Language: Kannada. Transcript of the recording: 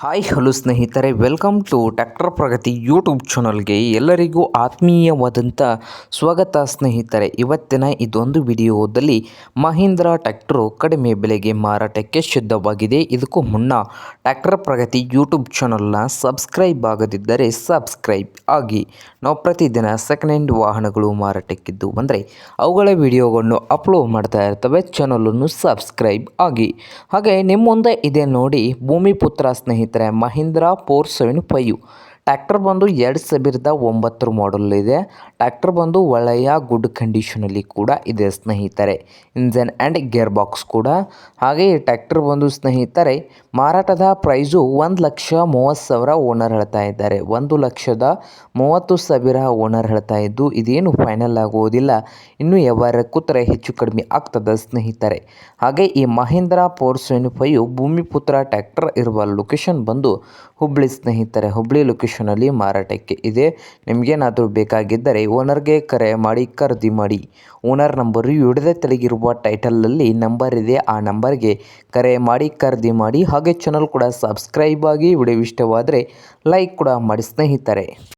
ಹಾಯ್ ಹಲೋ ಸ್ನೇಹಿತರೆ, welcome to tractor Pragati YouTube ಚಾನಲ್ಗೆ ಎಲ್ಲರಿಗೂ ಆತ್ಮೀಯವಾದಂಥ ಸ್ವಾಗತ ಸ್ನೇಹಿತರೆ. ಇವತ್ತಿನ ಇದೊಂದು ವಿಡಿಯೋದಲ್ಲಿ ಮಹೀಂದ್ರ ಟ್ರ್ಯಾಕ್ಟರು ಕಡಿಮೆ ಬೆಲೆಗೆ ಮಾರಾಟಕ್ಕೆ ಸಿದ್ಧವಾಗಿದೆ. ಇದಕ್ಕೂ ಮುನ್ನ ಟ್ರ್ಯಾಕ್ಟರ್ ಪ್ರಗತಿ ಯೂಟ್ಯೂಬ್ ಚಾನಲ್ನ ಸಬ್ಸ್ಕ್ರೈಬ್ ಆಗದಿದ್ದರೆ ಸಬ್ಸ್ಕ್ರೈಬ್ ಆಗಿ. ನಾವು ಪ್ರತಿದಿನ ಸೆಕೆಂಡ್ ಹ್ಯಾಂಡ್ ವಾಹನಗಳು ಮಾರಾಟಕ್ಕಿದ್ದು ಅಂದರೆ ಅವುಗಳ ವಿಡಿಯೋಗಳನ್ನು ಅಪ್ಲೋಡ್ ಮಾಡ್ತಾ ಇರ್ತವೆ. ಚಾನಲನ್ನು ಸಬ್ಸ್ಕ್ರೈಬ್ ಆಗಿ. ಹಾಗೆ ನಿಮ್ಮ ಮುಂದೆ ಇದೆ ನೋಡಿ ಭೂಮಿಪುತ್ರ ಸ್ನೇಹಿತರೆ, ಮಹೀಂದ್ರ 475 ಟ್ರ್ಯಾಕ್ಟರ್ ಬಂದು 2009 ಮಾಡಲ್ ಇದೆ. ಟ್ರ್ಯಾಕ್ಟರ್ ಬಂದು ಒಳ್ಳೆಯ ಗುಡ್ ಕಂಡೀಷನಲ್ಲಿ ಕೂಡ ಇದೆ ಸ್ನೇಹಿತರೆ. ಇಂಜನ್ ಆ್ಯಂಡ್ ಗೇರ್ ಬಾಕ್ಸ್ ಕೂಡ. ಹಾಗೆ ಈ ಟ್ರ್ಯಾಕ್ಟರ್ ಬಂದು ಸ್ನೇಹಿತರೆ ಮಾರಾಟದ ಪ್ರೈಸು 1,30,30,000 ಓನರ್ ಹೇಳ್ತಾ ಇದ್ದಾರೆ. 1,30,30,000 ಓನರ್ ಹೇಳ್ತಾ ಇದ್ದು ಇದೇನು ಫೈನಲ್ ಆಗುವುದಿಲ್ಲ, ಇನ್ನೂ ವ್ಯವಹಾರ ಕೂತ್ರೆ ಹೆಚ್ಚು ಕಡಿಮೆ ಆಗ್ತದೆ ಸ್ನೇಹಿತರೆ. ಹಾಗೆ ಈ ಮಹೀಂದ್ರ 475 ಭೂಮಿಪುತ್ರ ಟ್ರ್ಯಾಕ್ಟರ್ ಇರುವ ಲೊಕೇಶನ್ ಬಂದು ಹುಬ್ಬಳ್ಳಿ ಸ್ನೇಹಿತರೆ. ಹುಬ್ಬಳ್ಳಿ ಲೊಕೇಶನಲ್ಲಿ ಮಾರಾಟಕ್ಕೆ ಇದೆ. ನಿಮಗೇನಾದರೂ ಬೇಕಾಗಿದ್ದರೆ ಓನರ್ಗೆ ಕರೆ ಮಾಡಿ ಖರೀದಿ ಮಾಡಿ. ಓನರ್ ನಂಬರು ವಿಡಿಯೋದ ತೆಳಗಿರುವ ಟೈಟಲಲ್ಲಿ ನಂಬರ್ ಇದೆ, ಆ ನಂಬರ್ಗೆ ಕರೆ ಮಾಡಿ ಖರೀದಿ ಮಾಡಿ. ಹಾಗೆ ಚಾನಲ್ ಕೂಡ ಸಬ್ಸ್ಕ್ರೈಬ್ ಆಗಿ. ವಿಡಿಯೋ ಇಷ್ಟವಾದರೆ ಲೈಕ್ ಕೂಡ ಮಾಡಿ ಸ್ನೇಹಿತರೆ.